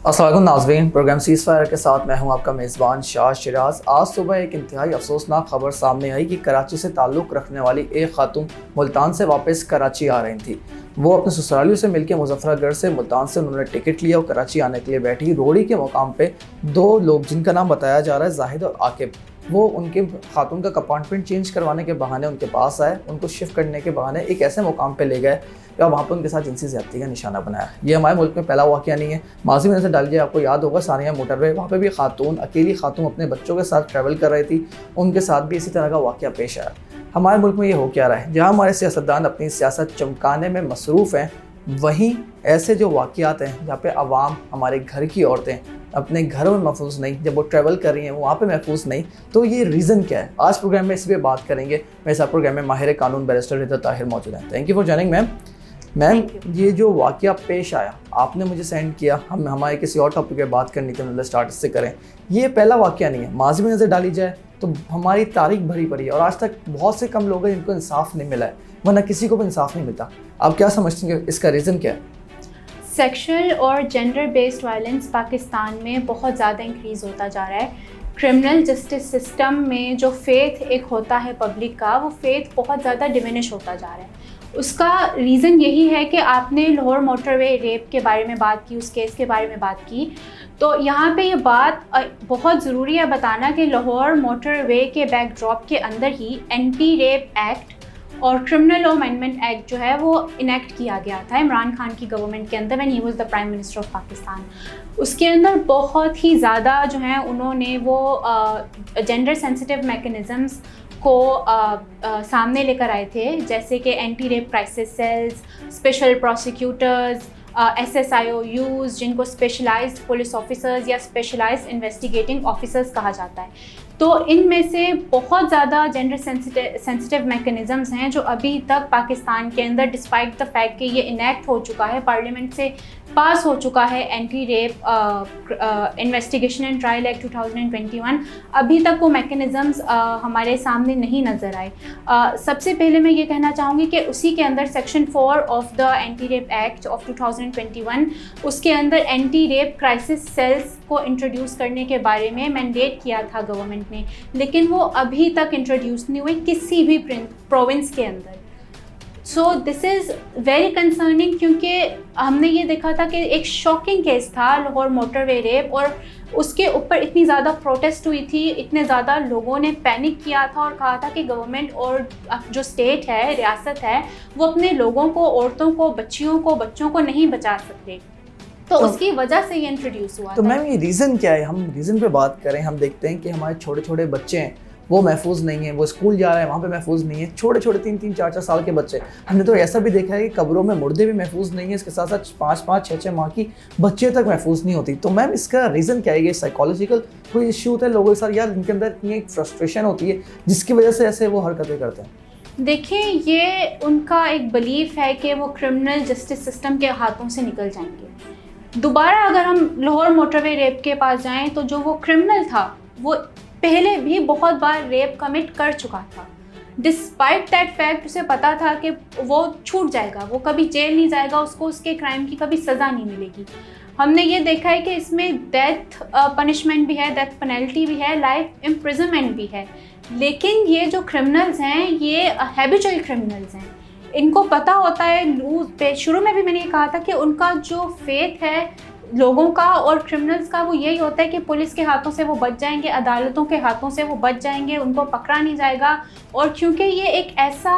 अस्सलाम वालेकुम नाज़रीन, प्रोग्राम सीज़फायर के साथ मैं हूं आपका मेज़बान शाह शिराज। आज सुबह एक इंतहाई अफसोसनाक खबर सामने आई कि कराची से ताल्लुक़ रखने वाली एक खातून मुल्तान से वापस कराची आ रही थी। वो अपने ससुरालियों से मिलकर मुजफ्फरगढ़ से मुल्तान से उन्होंने टिकट लिया और कराची आने के लिए बैठी। रोड़ी के मुकाम पे दो लोग जिनका नाम बताया जा रहा है जाहिद और आकिब, वो उनके खातून का अपार्टमेंट चेंज करवाने के बहाने उनके पास आए, उनको शिफ्ट करने के बहाने एक ऐसे मुकाम पे ले गए या वहाँ पर उनके साथ जिनसी ज़्यादती का निशाना बनाया। ये हमारे मुल्क में पहला वाक़या नहीं है। माजी में नजर डालिए, आपको याद होगा सानिया मोटरवे, वहाँ पे भी खातून, अकेली खातून अपने बच्चों के साथ ट्रैवल कर रही थी, उनके साथ भी इसी तरह का वाक़या पेश आया। हमारे मुल्क में ये हो क्या रहा है, जहाँ हमारे सियासतदान अपनी सियासत चमकाने में मसरूफ़ हैं, वहीं ऐसे जो वाक़यात हैं जहाँ पे अवाम, हमारे घर की औरतें अपने घरों में महफूज नहीं, जब वो ट्रैवल कर रही हैं वहाँ पे महफूज नहीं, तो ये रीज़न क्या है? आज प्रोग्राम में इस पर बात करेंगे। मेरे साथ प्रोग्राम में माहिर कानून बैरिस्टर रिदा ताहिर मौजूद हैं। Thank you for joining ma'am. Ma'am, ये जो वाक़या पेश आया, आपने मुझे सेंड किया, हमारे किसी और टॉपिक पर बात करनी थी, मतलब स्टार्ट इससे करें। ये पहला वाक़या नहीं है। माजी में नज़र डाली जाए तो हमारी तारीख भरी पड़ी है और आज तक बहुत से कम लोग हैं जिनको इंसाफ नहीं मिला है, वरना किसी को भी इंसाफ नहीं मिलता। आप क्या समझते हैं, इसका रीज़न क्या है? सेक्शुअल और जेंडर बेस्ड वायलेंस पाकिस्तान में बहुत ज़्यादा इंक्रीज़ होता जा रहा है। क्रिमिनल जस्टिस सिस्टम में जो फेथ एक होता है पब्लिक का, वो फेथ बहुत ज़्यादा डिमिनिश होता जा रहा है। उसका रीज़न यही है कि आपने लाहौर मोटरवे रेप के बारे में बात की, उस केस के बारे में बात की, तो यहाँ पे ये बात बहुत ज़रूरी है बताना कि लाहौर मोटरवे के बैकड्रॉप के अंदर ही एंटी रेप एक्ट और क्रिमिनल लॉ अमेंडमेंट एक्ट जो है वो इनेक्ट किया गया था इमरान खान की गवर्नमेंट के अंदर, when he was the prime minister of Pakistan. उसके अंदर बहुत ही ज़्यादा जो है उन्होंने वो जेंडर सेंसिटिव मैकेनिज़म्स को सामने लेकर आए थे, जैसे कि anti rape crisis cells, special prosecutors, SSIOUs जिनको स्पेशलाइज्ड पुलिस ऑफिसर्स या स्पेशलाइज्ड इन्वेस्टिगेटिंग ऑफिसर्स कहा जाता है। तो इनमें से बहुत ज़्यादा जेंडर सेंसिटिव मैकेनिज़म्स हैं जो अभी तक पाकिस्तान के अंदर, डिस्पाइट द फैक्ट कि ये इनेक्ट हो चुका है, पार्लियामेंट से पास हो चुका है anti rape investigation and trial act 2021, अभी तक वो मैकेनिज़म्स हमारे सामने नहीं नज़र आए। सबसे पहले मैं ये कहना चाहूँगी कि उसी के अंदर section 4 of the anti rape act of 2021, उसके अंदर एंटी रेप क्राइसिस सेल्स को इंट्रोड्यूस करने के बारे में मैंडेट किया था गवर्नमेंट ने, लेकिन वो अभी तक इंट्रोड्यूस नहीं हुए किसी भी प्रोविंस के अंदर। So this is very concerning, क्योंकि हमने ये देखा था कि एक शॉकिंग केस था लाहौर मोटरवे रेप, और उसके ऊपर इतनी ज़्यादा प्रोटेस्ट हुई थी, इतने ज़्यादा लोगों ने पैनिक किया था और कहा था कि गवर्नमेंट और जो स्टेट है, रियासत है, वो अपने लोगों को, औरतों को, बच्चों को नहीं बचा सकते। तो उसकी वजह से ये इंट्रोड्यूस हुआ। तो मैम, ये रीज़न क्या है? हम रीज़न पे बात करें, हम देखते हैं कि हमारे छोटे छोटे बच्चे हैं, वो महफूज नहीं है, वो स्कूल जा रहे हैं, वहाँ पे महफूज नहीं है। छोटे छोटे 3-3, 4-4 साल के बच्चे, हमने तो ऐसा भी देखा है कि कब्रों में मुर्दे भी महफूज नहीं है, इसके साथ साथ 5-5, 6-6 माह की बच्चे तक महफूज नहीं होती। तो मैम, इसका रीज़न क्या है? ये साइकोलॉजिकल कोई इश्यू होता है लोगों के साथ, या इनके अंदर इतनी एक फ्रस्ट्रेशन होती है जिसकी वजह से ऐसे वो हरकतें करते हैं? देखिए, ये उनका एक बिलीफ है कि वो क्रिमिनल जस्टिस सिस्टम के हाथों से निकल जाएंगे। दोबारा अगर हम लाहौर मोटरवे रेप के पास जाएं, तो जो वो क्रिमिनल था वो पहले भी बहुत बार रेप कमिट कर चुका था। डिस्पाइट दैट फैक्ट उसे पता था कि वो छूट जाएगा, वो कभी जेल नहीं जाएगा, उसको उसके क्राइम की कभी सज़ा नहीं मिलेगी। हमने ये देखा है कि इसमें डेथ पनिशमेंट भी है, डेथ पेनल्टी भी है, लाइफ इम्प्रिजनमेंट भी है। लेकिन ये जो क्रिमिनल्स हैं, ये हैबिचुअल क्रिमिनल्स हैं, इनको पता होता है। शुरू में भी मैंने ये कहा था कि उनका जो फेथ है लोगों का और क्रिमिनल्स का, वो यही होता है कि पुलिस के हाथों से वो बच जाएंगे, अदालतों के हाथों से वो बच जाएंगे, उनको पकड़ा नहीं जाएगा। और क्योंकि ये एक ऐसा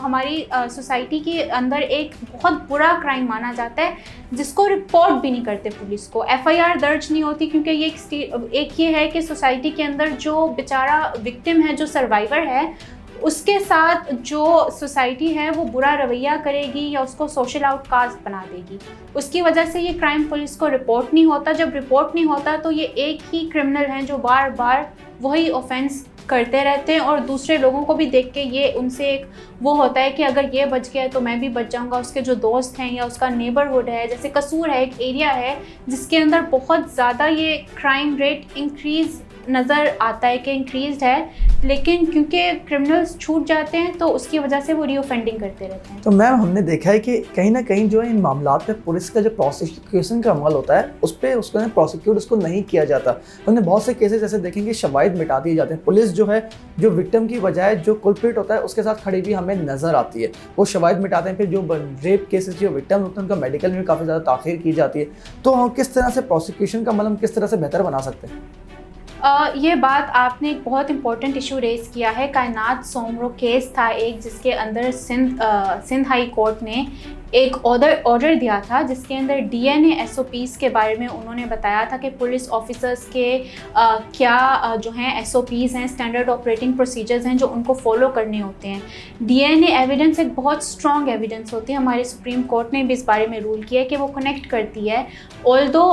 हमारी सोसाइटी के अंदर एक बहुत बुरा क्राइम माना जाता है, जिसको रिपोर्ट भी नहीं करते पुलिस को, FIR दर्ज नहीं होती, क्योंकि ये एक ये है कि सोसाइटी के अंदर जो बेचारा विक्टिम है, जो सर्वाइवर है, उसके साथ जो सोसाइटी है वो बुरा रवैया करेगी या उसको सोशल आउटकास्ट बना देगी। उसकी वजह से ये क्राइम पुलिस को रिपोर्ट नहीं होता। जब रिपोर्ट नहीं होता तो ये एक ही क्रिमिनल हैं जो बार बार वही ऑफेंस करते रहते हैं, और दूसरे लोगों को भी देख के ये उनसे एक वो होता है कि अगर ये बच गया तो मैं भी बच जाऊंगा। उसके जो दोस्त हैं या उसका नेबरहुड है, जैसे कसूर है, एक एरिया है जिसके अंदर बहुत ज़्यादा ये क्राइम रेट इंक्रीज़ नज़र आता है कि इंक्रीज़ है, लेकिन क्योंकि क्रिमिनल्स छूट जाते हैं तो उसकी वजह से वो रीऑफेंडिंग करते रहते हैं। तो मैम हमने देखा है कि कहीं ना कहीं जो है इन मामलात में पुलिस का जो प्रोसिक्यूशन का अमल होता है उस पर उसको प्रोसिक्यूट उसको नहीं किया जाता। हमने बहुत से केसेस ऐसे देखेंगे शवाहिद मिटा दिए जाते हैं। पुलिस जो है जो विक्टिम की बजाय जो कुलप्रिट होता है उसके साथ खड़ी हुई हमें नज़र आती है, वो शवाहिद मिटाते हैं। फिर जो रेप केसेस जो विक्टिम होते हैं उनका मेडिकल में काफ़ी ज़्यादा ताख़ीर की जाती है। तो हम किस तरह से प्रोसिक्यूशन का अमल हम किस तरह से बेहतर बना सकते हैं? ये बात आपने एक बहुत इंपॉर्टेंट इशू रेज़ किया है। कायनात सोमरो केस था एक, जिसके अंदर सिंध हाई कोर्ट ने एक ऑर्डर दिया था जिसके अंदर DNA SOPs के बारे में उन्होंने बताया था कि पुलिस ऑफिसर्स के क्या जो हैं SOPs हैं, स्टैंडर्ड ऑपरेटिंग प्रोसीजर्स हैं जो उनको फॉलो करने होते हैं। DNA एविडेंस एक बहुत स्ट्रॉन्ग एविडेंस होती है। हमारे सुप्रीम कोर्ट ने भी इस बारे में रूल किया है कि वो कनेक्ट करती है। ऑल्दो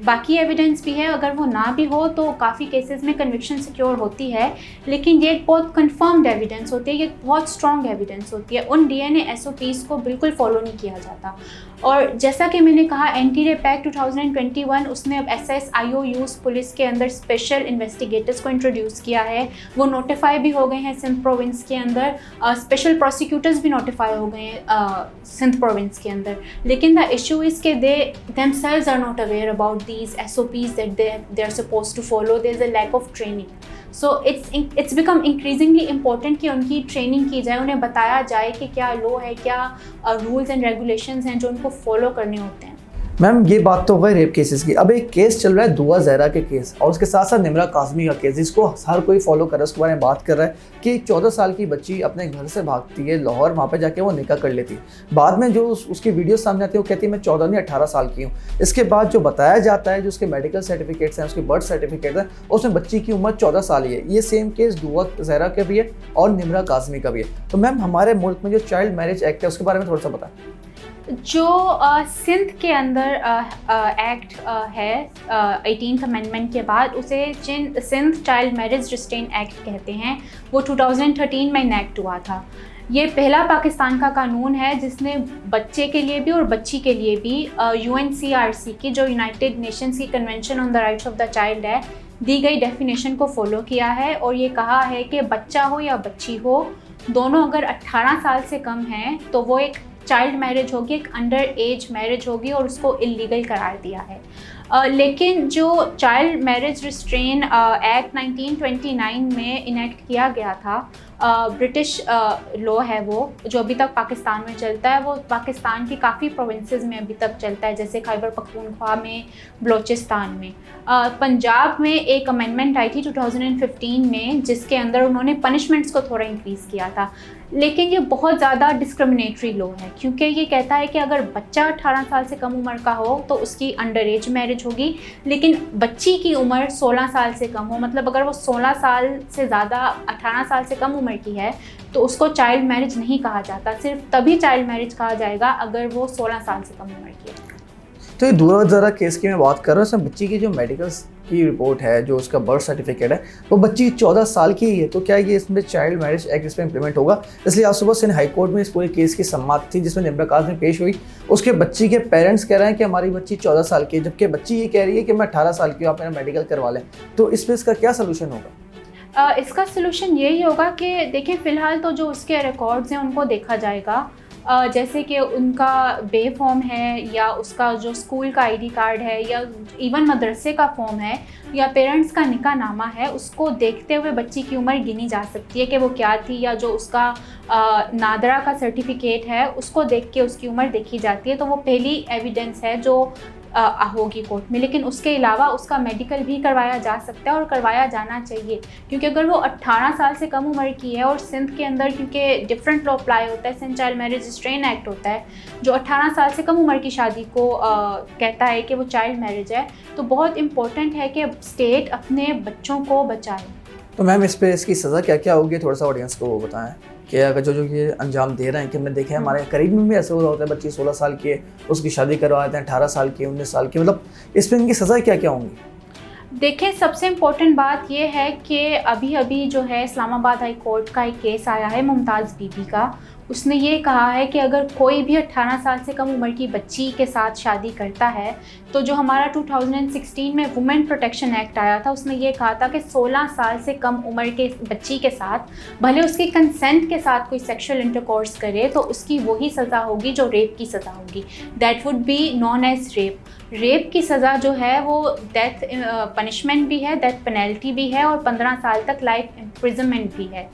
बाकी एविडेंस भी है, अगर वो ना भी हो तो काफ़ी केसेस में कन्विक्शन सिक्योर होती है, लेकिन ये एक बहुत कन्फर्म्ड एविडेंस होती है, ये एक बहुत स्ट्रॉन्ग एविडेंस होती है। उन DNA SOPs को बिल्कुल फॉलो नहीं किया जाता। और जैसा कि मैंने कहा, एंटी रेप एक्ट 2021 उसने अब SSIOUs पुलिस के अंदर स्पेशल इन्वेस्टिगेटर्स को इंट्रोड्यूस किया है। वो नोटिफाई भी हो गए हैं सिंध प्रोविंस के अंदर। स्पेशल प्रोसिक्यूटर्स भी नोटिफाई हो गए हैं सिंध प्रोविंस के अंदर। लेकिन द इशू इज़ के दे themselves are not aware about these SOPs that they are supposed to follow. There is a lack of training. So it's become increasingly important कि उनकी ट्रेनिंग की जाए, उन्हें बताया जाए कि क्या लॉ है, क्या रूल्स एंड रेगुलेशंस हैं जो उनको फॉलो करने होते हैं। मैम ये बात तो हो गई रेप केसेस की। अब एक केस चल रहा है दुआ ज़हरा के केस, और उसके साथ साथ निमरा काज़मी का केस, जिसको हर कोई फॉलो कर रहा है, उसके बारे में बात कर रहा है कि 14 साल की बच्ची अपने घर से भागती है लाहौर, वहाँ पे जाके वो निकाह कर लेती है। बाद में जो उसकी वीडियो सामने आती है वो कहती है मैं 14 नहीं 18 साल की हूँ। इसके बाद जो बताया जाता है, जो उसके मेडिकल सर्टिफिकेट्स हैं, उसके बर्थ सर्टिफिकेट हैं, उसमें बच्ची की उम्र 14 साल ही है। ये सेम केस दुआ ज़हरा का भी है और निमरा काज़मी का भी है। तो मैम हमारे मुल्क में जो चाइल्ड मैरिज एक्ट है उसके बारे में थोड़ा सा बताएं। जो सिंध के अंदर एक्ट है 18th अमेंडमेंट के बाद, उसे Sindh child marriage restraint act कहते हैं। वो 2013 में इनेक्ट हुआ था। ये पहला पाकिस्तान का कानून है जिसने बच्चे के लिए भी और बच्ची के लिए भी UNCRC की, जो यूनाइटेड नेशंस की convention on the rights of the child है, दी गई डेफिनेशन को फॉलो किया है। और ये कहा है कि बच्चा हो या बच्ची हो, दोनों अगर 18 साल से कम हैं तो वो एक चाइल्ड मैरिज होगी, एक अंडर एज मैरिज होगी, और उसको इलीगल करार दिया है। लेकिन जो चाइल्ड मैरिज रिस्ट्रेन एक्ट 1929 में इनेक्ट किया गया था, ब्रिटिश लॉ है वो, जो अभी तक पाकिस्तान में चलता है। वो पाकिस्तान की काफ़ी प्रोविंसेस में अभी तक चलता है, जैसे खैबर पख्तूनख्वा में, बलोचिस्तान में। पंजाब में एक अमेंडमेंट आई थी 2015 में, जिसके अंदर उन्होंने पनिशमेंट्स को थोड़ा इंक्रीज़ किया था। लेकिन ये बहुत ज़्यादा डिस्क्रिमिनेटरी लॉ है, क्योंकि ये कहता है कि अगर बच्चा 18 साल से कम उम्र का हो तो उसकी अंडर एज मैरिज होगी, लेकिन बच्ची की उम्र 16 साल से कम हो, मतलब अगर वो 16 साल से ज़्यादा 18 साल से कम उम्र की है तो उसको चाइल्ड मैरिज नहीं कहा जाता। सिर्फ तभी चाइल्ड मैरिज कहा जाएगा अगर वो 16 साल से कम उम्र की है। तो ये दूर ज़रा केस की मैं बात कर रहा हूँ, इसमें बच्ची की जो मेडिकल की रिपोर्ट है, जो उसका बर्थ सर्टिफिकेट है, वो बच्ची 14 साल की ही है। तो क्या ये इसमें चाइल्ड मैरिज एक्ट इसमें इंप्लीमेंट होगा? इसलिए आज सुबह सिंध हाई कोर्ट में इस पूरे केस की समाअत थी जिसमें निमरा काज़मी पेश हुई। उसके बच्ची के पेरेंट्स कह रहे हैं कि हमारी बच्ची 14 साल की है, जबकि बच्ची ये कह रही है कि मैं 18 साल की हूँ, आप मेरा मेडिकल करवा लें। तो इस पर इसका क्या सोल्यूशन होगा? इसका सोल्यूशन यही होगा कि देखें, फ़िलहाल तो जो उसके रिकॉर्ड्स हैं उनको देखा जाएगा, जैसे कि उनका बे फॉर्म है, या उसका जो स्कूल का ID कार्ड है, या इवन मदरसे का फॉर्म है, या पेरेंट्स का निकाह नामा है। उसको देखते हुए बच्ची की उम्र गिनी जा सकती है कि वो क्या थी, या जो उसका नादरा का सर्टिफिकेट है उसको देख के उसकी उम्र देखी जाती है। तो वो पहली एविडेंस है जो होगी कोर्ट में। लेकिन उसके अलावा उसका मेडिकल भी करवाया जा सकता है और करवाया जाना चाहिए, क्योंकि अगर वो 18 साल से कम उम्र की है, और सिंध के अंदर क्योंकि डिफरेंट लॉ अप्लाई होता है, Sindh child marriage restraint act होता है जो 18 साल से कम उम्र की शादी को कहता है कि वो चाइल्ड मैरिज है, तो बहुत इम्पोर्टेंट है कि स्टेट अपने बच्चों को बचाए। तो मैम इस पर इसकी सज़ा क्या क्या होगी, थोड़ा सा ऑडियंस को वो बताएं कि अगर जो ये अंजाम दे रहे हैं, कि हमने देखे हमारे करीब में भी ऐसे हो रहा होता है, बच्ची 16 साल की है, उसकी शादी करवा देते हैं 18 साल की, 19 साल की, मतलब इस पर इनकी सज़ा क्या क्या होंगी? देखें, सबसे इम्पोर्टेंट बात यह है कि अभी जो है इस्लामाबाद हाई कोर्ट का एक केस आया है मुमताज़ बीबी का। उसने ये कहा है कि अगर कोई भी 18 साल से कम उम्र की बच्ची के साथ शादी करता है, तो जो हमारा 2016 में वुमेन प्रोटेक्शन एक्ट आया था, उसने ये कहा था कि 16 साल से कम उम्र के बच्ची के साथ भले उसके कंसेंट के साथ कोई सेक्सुअल इंटरकोर्स करे तो उसकी वही सज़ा होगी जो रेप की सज़ा होगी। That would be non age rape. Rape की सज़ा जो है वो डेथ पनिशमेंट भी है, डेथ पेनल्टी भी है और 15 साल तक लाइफ इम्प्रिजनमेंट भी है।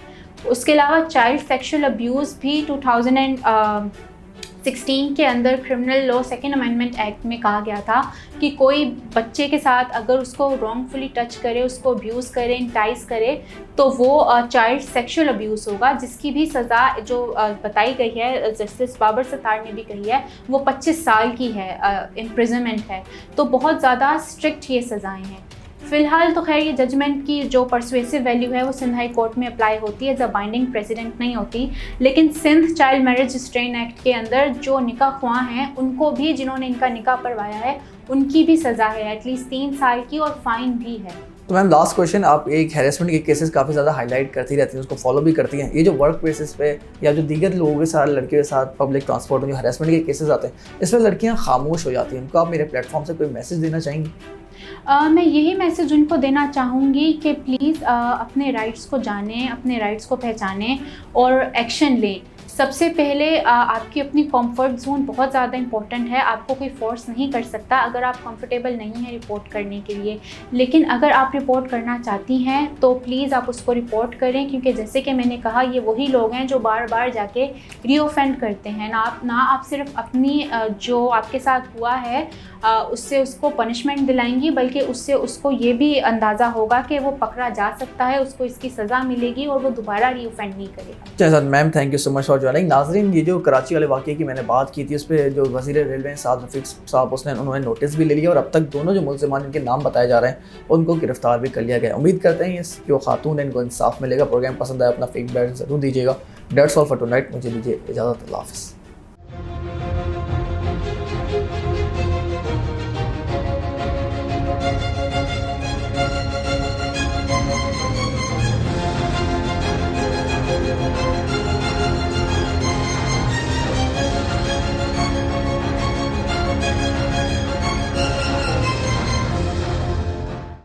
उसके अलावा चाइल्ड सेक्सुअल अब्यूज़ भी 2016 के अंदर criminal law second amendment act में कहा गया था कि कोई बच्चे के साथ अगर उसको रॉन्गफुली टच करे, उसको अब्यूज़ करे, इंटाइस करे, तो वो चाइल्ड सेक्सुअल अब्यूज़ होगा, जिसकी भी सज़ा जो बताई गई है, जस्टिस बाबर सत्तार ने भी कही है, वो 25 साल की है, इम्प्रिजनमेंट है। तो बहुत ज़्यादा स्ट्रिक्ट ये सज़ाएँ हैं। फ़िलहाल तो खैर ये जजमेंट की जो परसुएसिव वैल्यू है वो सिंध हाई कोर्ट में अप्लाई होती है, एज अ बाइंडिंग प्रेसिडेंट नहीं होती। लेकिन Sindh child marriage restraint act के अंदर जो निकाह ख्वाह हैं उनको भी, जिन्होंने इनका निकाह पढ़वाया है, उनकी भी सज़ा है एटलीस्ट 3 साल की और फ़ाइन भी है। तो मैम लास्ट क्वेश्चन, आप एक हैरेसमेंट के केसेस काफ़ी ज़्यादा हाईलाइट करती रहती हैं, उसको फॉलो भी करती हैं। ये जो वर्क प्लेसेस पे या जो दीगर लोगों के साथ, लड़के के साथ पब्लिक ट्रांसपोर्ट में जो हैरेसमेंट के केसेस आते हैं, इसमें लड़कियां खामोश हो जाती हैं, उनको आप मेरे प्लेटफॉर्म से कोई मैसेज देना चाहेंगी? मैं यही मैसेज उनको देना चाहूँगी कि प्लीज़ अपने राइट्स को जानें, अपने राइट्स को पहचानें और एक्शन लें। सबसे पहले आपकी अपनी कंफर्ट जोन बहुत ज़्यादा इंपॉर्टेंट है। आपको कोई फोर्स नहीं कर सकता अगर आप कंफर्टेबल नहीं हैं रिपोर्ट करने के लिए। लेकिन अगर आप रिपोर्ट करना चाहती हैं तो प्लीज़ आप उसको रिपोर्ट करें, क्योंकि जैसे कि मैंने कहा, ये वही लोग हैं जो बार बार जाके रीऑफेंड करते हैं। ना आप सिर्फ अपनी जो आपके साथ हुआ है उससे उसको पनिशमेंट दिलाएंगी, बल्कि उससे उसको ये भी अंदाज़ा होगा कि वो पकड़ा जा सकता है, उसको इसकी सज़ा मिलेगी और वो दोबारा रीऑफेंड नहीं करेगा। जैसा ma'am, thank you so much for joining. नाजरीन, ये जो कराची वाले वाक़े की मैंने बात की थी, उस पर जो वज़ीर रेलवे साद रफ़ीक साहब उन्होंने नोटिस भी ले लिया और अब तक दोनों जो मुल्ज़िमान इनके नाम बताए जा रहे हैं उनको गिरफ्तार भी कर लिया गया। उम्मीद करते हैं इस जो खातून है इनको इंसाफ मिलेगा। प्रोग्राम पसंद आया अपना फीडबैक ज़रूर दीजिएगा। That's all for tonight. मुझे दीजिए इजाज़त। अल्लाह हाफ़िज़।